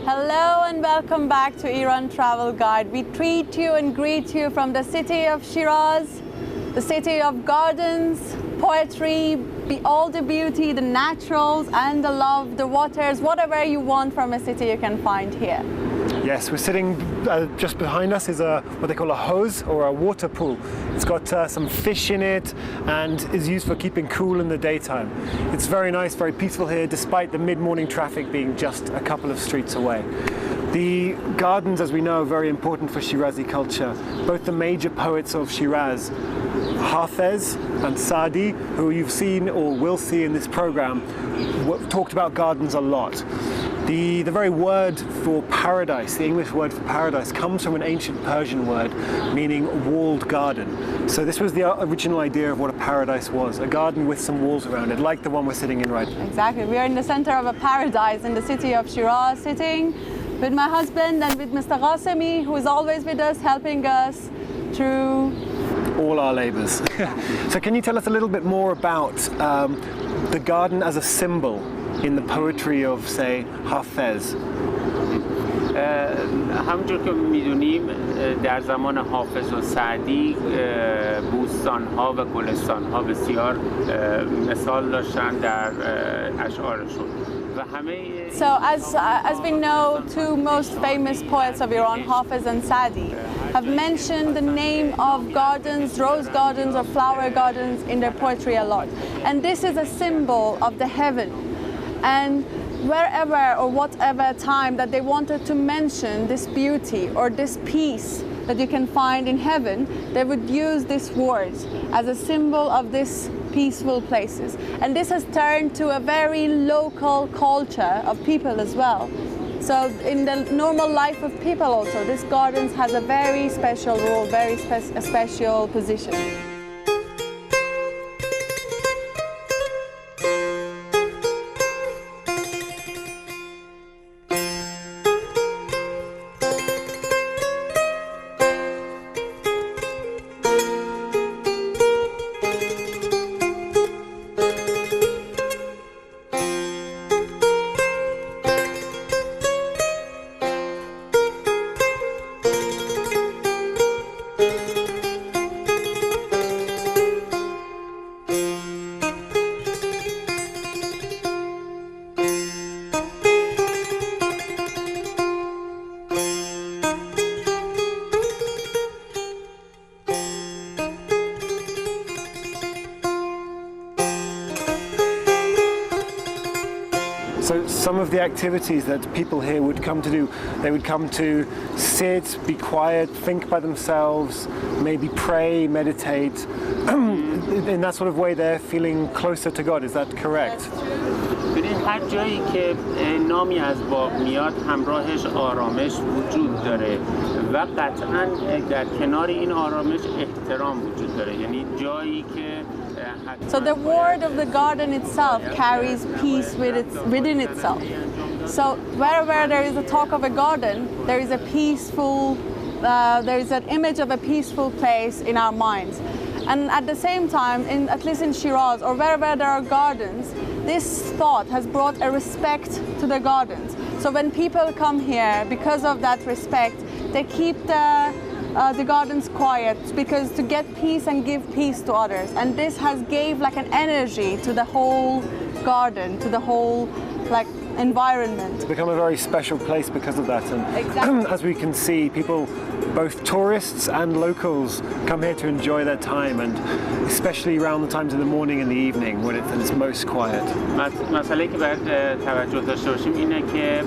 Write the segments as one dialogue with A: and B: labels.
A: Hello and welcome back to Iran Travel Guide. We treat you and greet you from the city of Shiraz, the city of gardens, poetry, all the beauty, the naturals and the love, the waters, whatever you want from a city you can find here.
B: Yes, we're sitting just behind us is what they call a hose or a water pool. It's got some fish in it and is used for keeping cool in the daytime. It's very nice, very peaceful here despite the mid-morning traffic being just a couple of streets away. The gardens, as we know, are very important for Shirazi culture. Both the major poets of Shiraz, Hafez and Saadi, who you've seen or will see in this program, talked about gardens a lot. The very word for paradise, the English word for paradise, comes from an ancient Persian word meaning walled garden. So this was the original idea of what a paradise was, a garden with some walls around it, like the one we're sitting in right now.
A: Exactly, we are in the center of a paradise in the city of Shiraz, sitting with my husband and with Mr. Qasemi, who is always with us, helping us through
B: all our labors. So can you tell us a little bit more about the garden as a symbol in the poetry of, say, Hafez?
C: همونجور که میدونیم در زمان حافظ و سعدی بوستان‌ها و گلستان‌ها بسیار مثال داشتن در اشعارشون.
A: So as we know, two most famous poets of Iran, Hafez and Saadi, have mentioned the name of gardens, rose gardens or flower gardens in their poetry a lot. And this is a symbol of the heaven. And wherever or whatever time that they wanted to mention this beauty or this peace that you can find in heaven, they would use these words as a symbol of this peaceful places. And this has turned to a very local culture of people as well. So in the normal life of people also, this gardens has a very special role, very special position.
B: So some of the activities that people here would come to do, they would come to sit, be quiet, think by themselves, maybe pray, meditate. In that sort of way they're feeling closer to God, is that correct?
C: ببینید هر جایی که نامی از باغ میاد همراهش آرامش وجود داره و قطعاً در کنار این آرامش احترام وجود داره، یعنی جایی که
A: So the word of the garden itself carries peace within itself. So wherever there is a talk of a garden, there is a peaceful, there is an image of a peaceful place in our minds. And at the same time, at least in Shiraz or wherever there are gardens, this thought has brought a respect to the gardens. So when people come here, because of that respect, they keep the gardens quiet, because to get peace and give peace to others. And this has gave like an energy to the whole garden, to the whole like environment.
B: It's become a very special place because of that. And
A: exactly.
B: As we can see, people, both tourists and locals, come here to enjoy their time, and especially around the times in the morning and the evening when it's most quiet.
C: مسئله که باید توجه داشته باشیم اینه که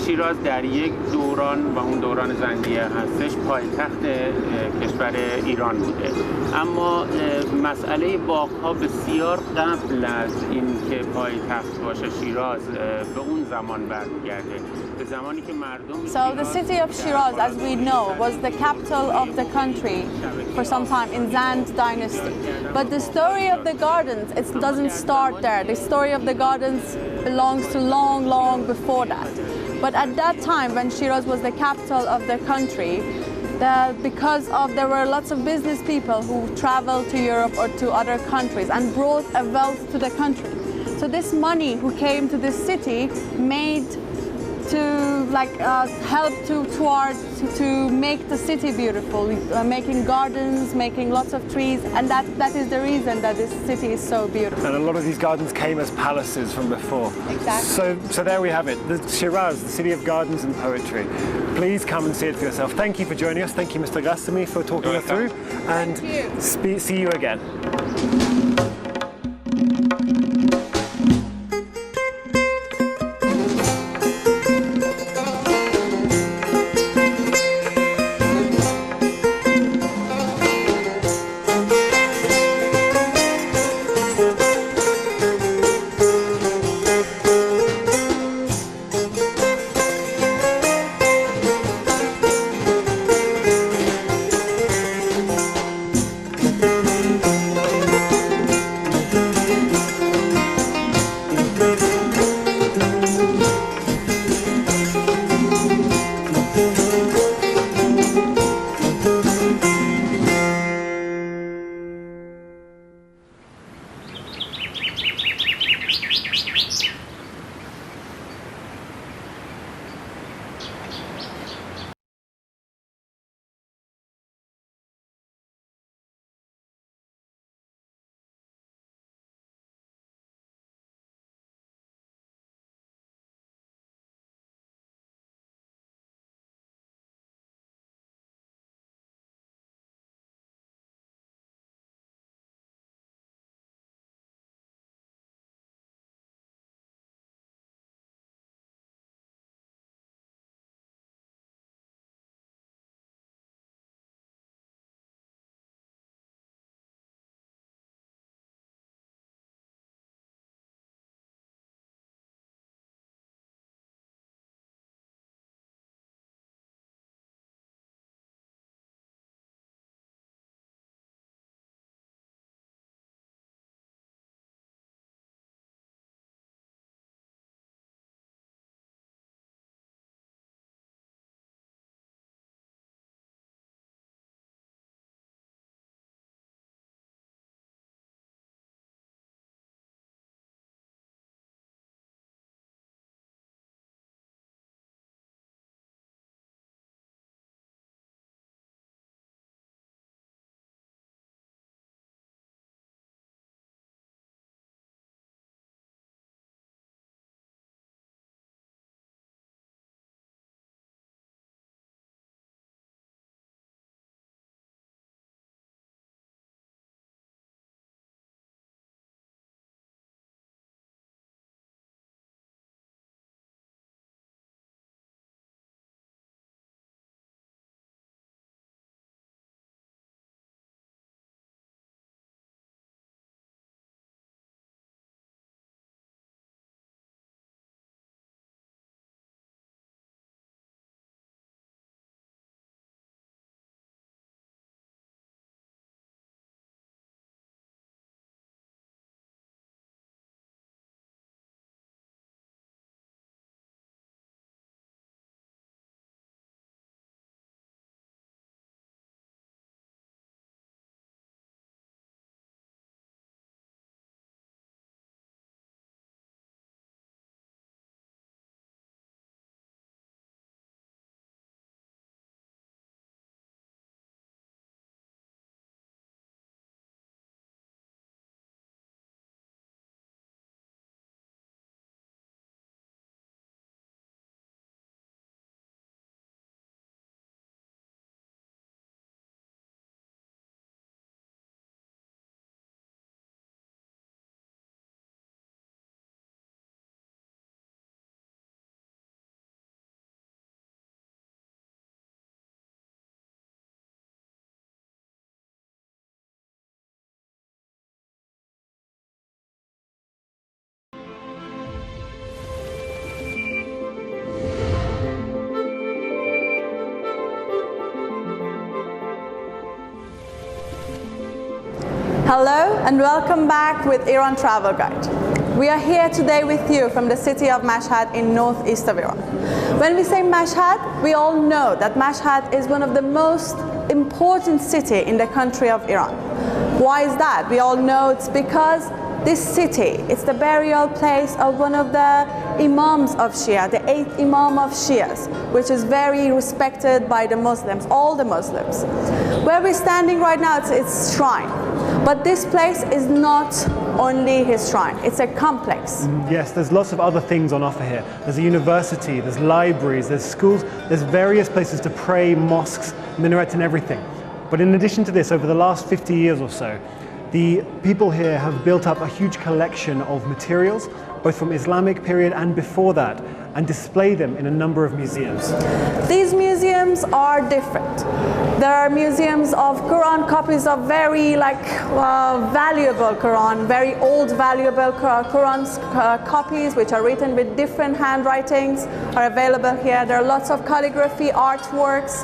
C: شیراز در یک دوران و اون دوران زندیه هستش پایتخت کشور ایران بوده، اما مسئله باغ‌ها بسیار قبل از این که پایتخت باشه شیراز به اون زمان برمیگرده، به زمانی که مردم
A: So the city of Shiraz, as we know, was the capital of the country for some time in Zand dynasty. But the story of the gardens, it doesn't start there. The story of the gardens belongs to long, long before that. But at that time, when Shiraz was the capital of the country, because there were lots of business people who traveled to Europe or to other countries and brought a wealth to the country. So this money who came to this city made to like helped to make the city beautiful, making gardens, making lots of trees, and that is the reason that this city is so beautiful.
B: And a lot of these gardens came as palaces from before.
A: Exactly.
B: So there we have it, the Shiraz, the city of gardens and poetry. Please come and see it for yourself. Thank you for joining us. Thank you, Mr. Ghassemi, for talking us through. And see you again.
A: Hello and welcome back with Iran Travel Guide. We are here today with you from the city of Mashhad in northeast of Iran. When we say Mashhad, we all know that Mashhad is one of the most important cities in the country of Iran. Why is that? We all know it's because this city, it's the burial place of one of the Imams of Shia, the 8th Imam of Shias, which is very respected by the Muslims, all the Muslims. Where we're standing right now, it's its shrine. But this place is not only his shrine, it's a complex.
B: Yes, there's lots of other things on offer here. There's a university, there's libraries, there's schools, there's various places to pray, mosques, minarets and everything. But in addition to this, over the last 50 years or so, the people here have built up a huge collection of materials, both from Islamic period and before that, and display them in a number of museums.
A: These museums are different. There are museums of Quran copies of very valuable Quran, very old valuable Quran copies which are written with different handwritings are available here. There are lots of calligraphy artworks.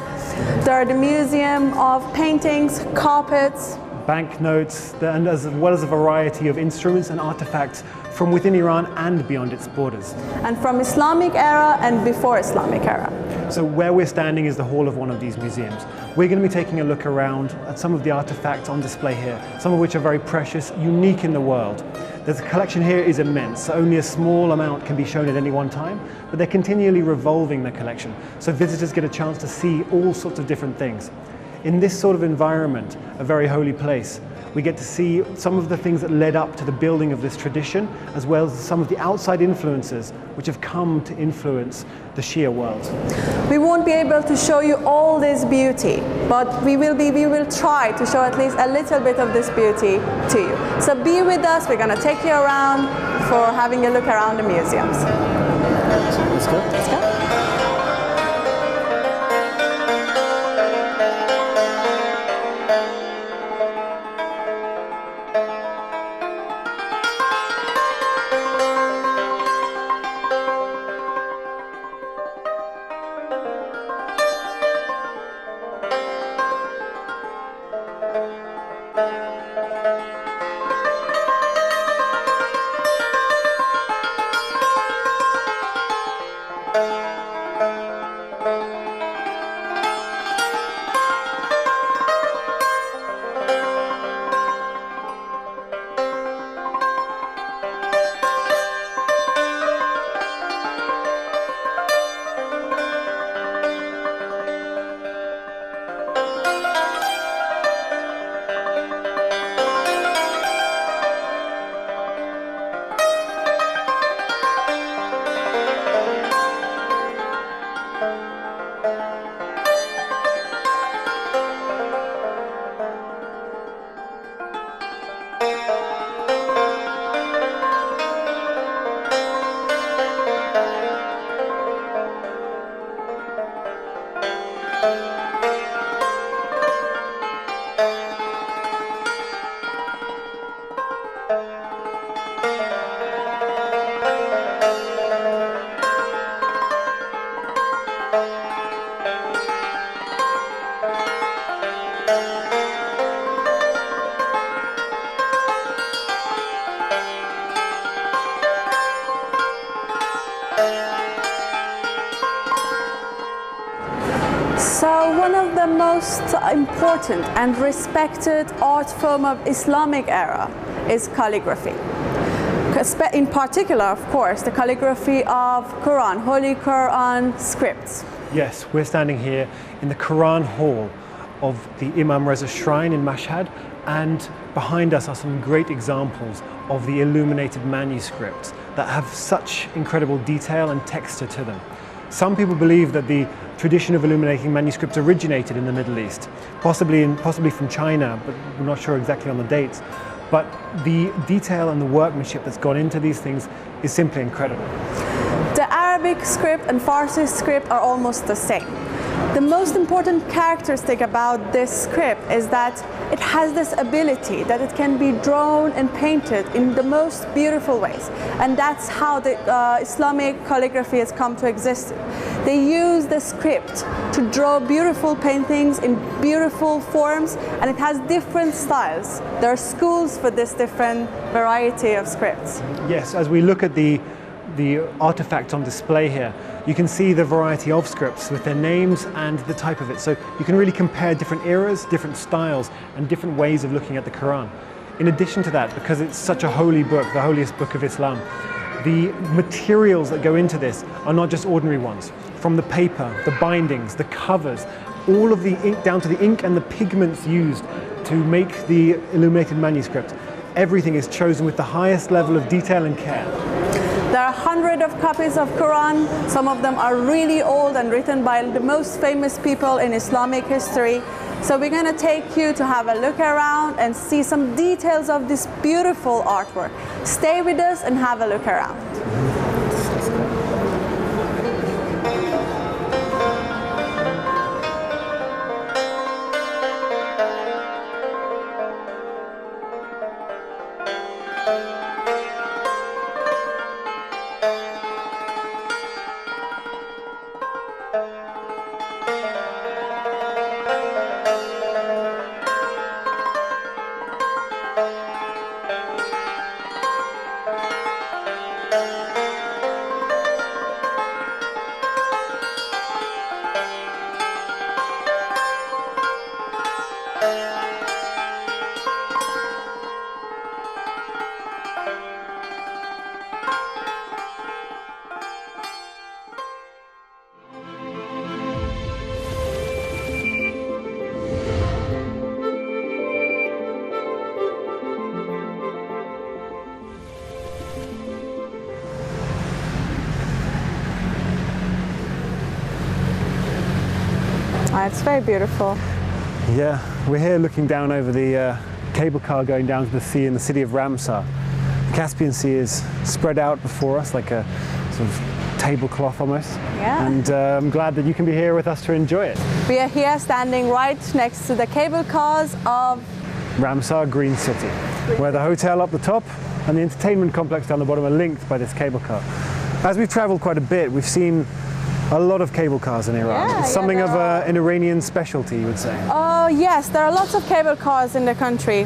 A: There are the museum of paintings, carpets,
B: banknotes, and as well as a variety of instruments and artifacts from within Iran and beyond its borders.
A: And from Islamic era and before Islamic era.
B: So where we're standing is the hall of one of these museums. We're going to be taking a look around at some of the artifacts on display here, some of which are very precious, unique in the world. The collection here is immense, so only a small amount can be shown at any one time, but they're continually revolving the collection, so visitors get a chance to see all sorts of different things. In this sort of environment, a very holy place, we get to see some of the things that led up to the building of this tradition, as well as some of the outside influences which have come to influence the Shia world.
A: We won't be able to show you all this beauty, but we will try to show at least a little bit of this beauty to you. So be with us, we're going to take you around for having a look around the museums.
B: Let's go.
A: Let's go. One of the most important and respected art form of Islamic era is calligraphy. In particular, of course, the calligraphy of Quran, Holy Quran scripts.
B: Yes, we're standing here in the Quran hall of the Imam Reza shrine in Mashhad, and behind us are some great examples of the illuminated manuscripts that have such incredible detail and texture to them. Some people believe that the tradition of illuminating manuscripts originated in the Middle East, possibly from China, but we're not sure exactly on the dates. But the detail and the workmanship that's gone into these things is simply incredible.
A: The Arabic script and Farsi script are almost the same. The most important characteristic about this script is that it has this ability that it can be drawn and painted in the most beautiful ways. And that's how the Islamic calligraphy has come to exist. They use the script to draw beautiful paintings in beautiful forms, and it has different styles. There are schools for this different variety of scripts.
B: Yes, as we look at the artifacts on display here, you can see the variety of scripts with their names and the type of it. So you can really compare different eras, different styles, and different ways of looking at the Quran. In addition to that, because it's such a holy book, the holiest book of Islam, the materials that go into this are not just ordinary ones. From the paper, the bindings, the covers, all of the ink, down to the ink and the pigments used to make the illuminated manuscript, everything is chosen with the highest level of detail and care.
A: There are hundreds of copies of Quran. Some of them are really old and written by the most famous people in Islamic history. So we're going to take you to have a look around and see some details of this beautiful artwork. Stay with us and have a look around. It's very beautiful.
B: Yeah, we're here looking down over the cable car going down to the sea in the city of Ramsar. The Caspian Sea is spread out before us like a sort of tablecloth almost.
A: Yeah.
B: And I'm glad that you can be here with us to enjoy it.
A: We are here standing right next to the cable cars of
B: Ramsar Green City, where the hotel up the top and the entertainment complex down the bottom are linked by this cable car. As we've traveled quite a bit, we've seen a lot of cable cars in Iran.
A: Yeah,
B: it's something of an Iranian specialty, you would say.
A: Yes, there are lots of cable cars in the country.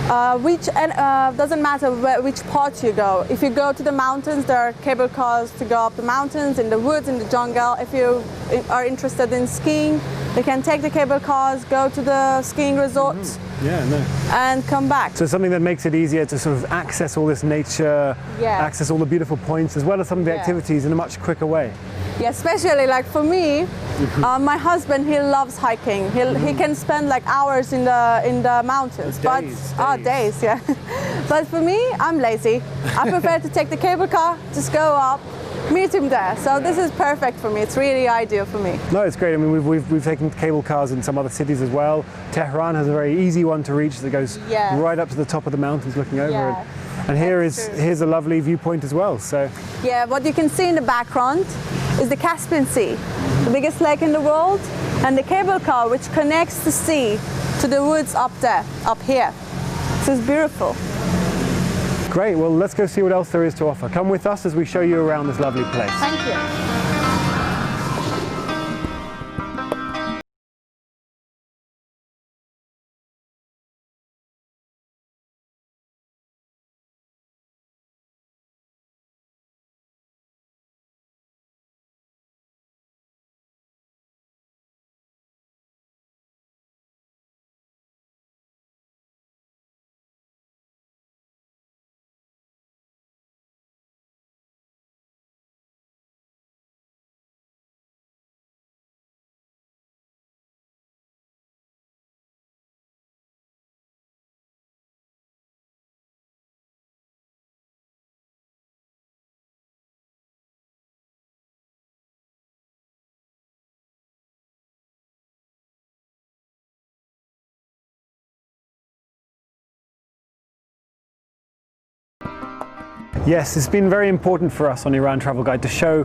A: Doesn't matter which part you go. If you go to the mountains, there are cable cars to go up the mountains, in the woods, in the jungle. If you are interested in skiing, you can take the cable cars, go to the skiing resorts. And come back.
B: So something that makes it easier to sort of access all this nature, access all the beautiful points, as well as some of the activities in a much quicker way.
A: Yeah, especially like for me, my husband, he loves hiking. He can spend like hours in the mountains. Days, yeah. But for me, I'm lazy. I prefer to take the cable car, just go up, meet him there. So this is perfect for me. It's really ideal for me.
B: No, it's great. I mean, we've taken cable cars in some other cities as well. Tehran has a very easy one to reach that goes right up to the top of the mountains looking over. And here's a lovely viewpoint as well. So
A: yeah, what you can see in the background is the Caspian Sea, the biggest lake in the world, and the cable car which connects the sea to the woods up there, up here. So it's beautiful.
B: Great, well let's go see what else there is to offer. Come with us as we show you around this lovely place.
A: Thank you.
B: Yes, it's been very important for us on Iran Travel Guide to show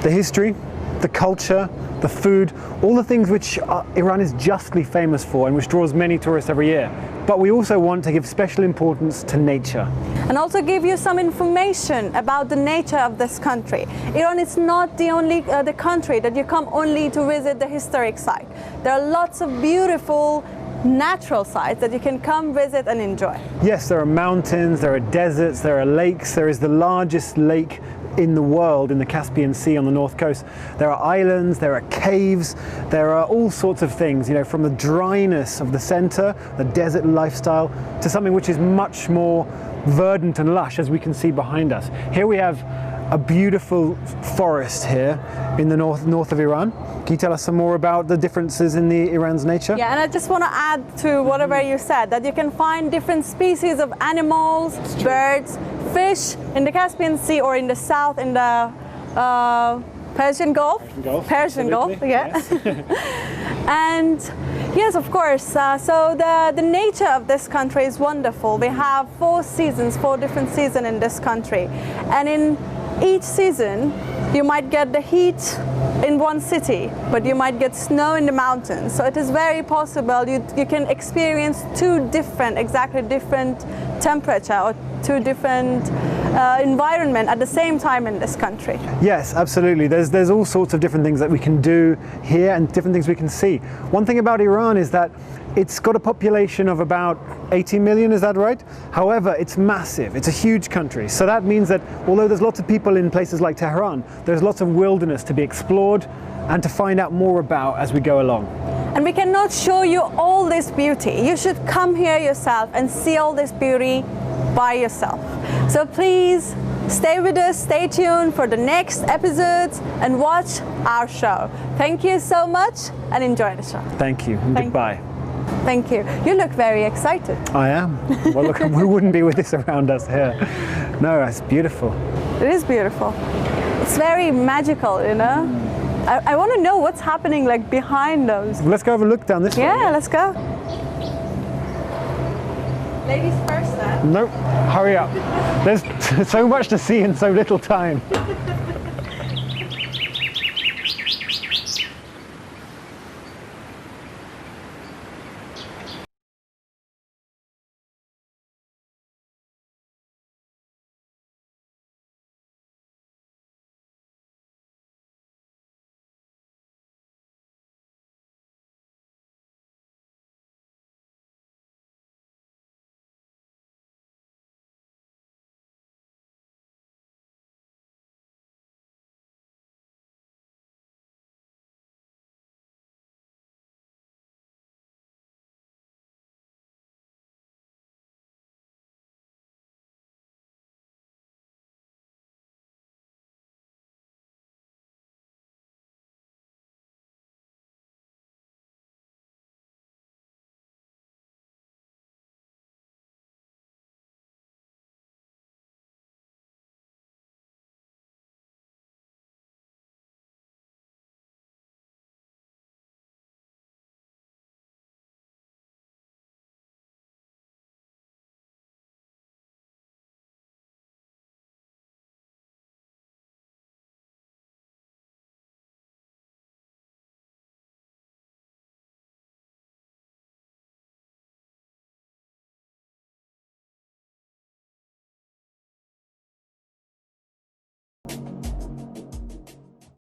B: the history, the culture, the food, all the things which Iran is justly famous for and which draws many tourists every year. But we also want to give special importance to nature.
A: And also give you some information about the nature of this country. Iran is not the only the country that you come only to visit the historic site. There are lots of beautiful natural sites that you can come visit and enjoy.
B: Yes, there are mountains, there are deserts, there are lakes. There is the largest lake in the world in the Caspian Sea on the north coast. There are islands, there are caves, there are all sorts of things, you know, from the dryness of the center, the desert lifestyle, to something which is much more verdant and lush as we can see behind us. Here we have a beautiful forest here in the north of Iran. Can you tell us some more about the differences in Iran's nature?
A: Yeah, and I just want to add to whatever you said, that you can find different species of animals, birds, fish in the Caspian Sea or in the south in the Persian Gulf. Persian Gulf, yeah.
B: Yes.
A: And yes, of course. So the nature of this country is wonderful. We have 4 different seasons in this country. And in each season, you might get the heat in one city, but you might get snow in the mountains. So it is very possible you can experience exactly different temperature or 2 different environment at the same time in this country.
B: Yes, absolutely. There's all sorts of different things that we can do here and different things we can see. One thing about Iran is that it's got a population of about 80 million, is that right? However, it's massive. It's a huge country. So that means that although there's lots of people in places like Tehran, there's lots of wilderness to be explored and to find out more about as we go along.
A: And we cannot show you all this beauty. You should come here yourself and see all this beauty by yourself. So please stay with us, stay tuned for the next episodes and watch our show. Thank you so much and enjoy the show.
B: Thank you and goodbye.
A: Thank you. You look very excited.
B: I am. Well, look, we wouldn't be with this around us here. No, it's beautiful.
A: It is beautiful. It's very magical, you know? I want to know what's happening like behind those.
B: Let's go have a look down this way.
A: Yeah, let's go. Ladies first then.
B: Nope, hurry up. There's so much to see in so little time.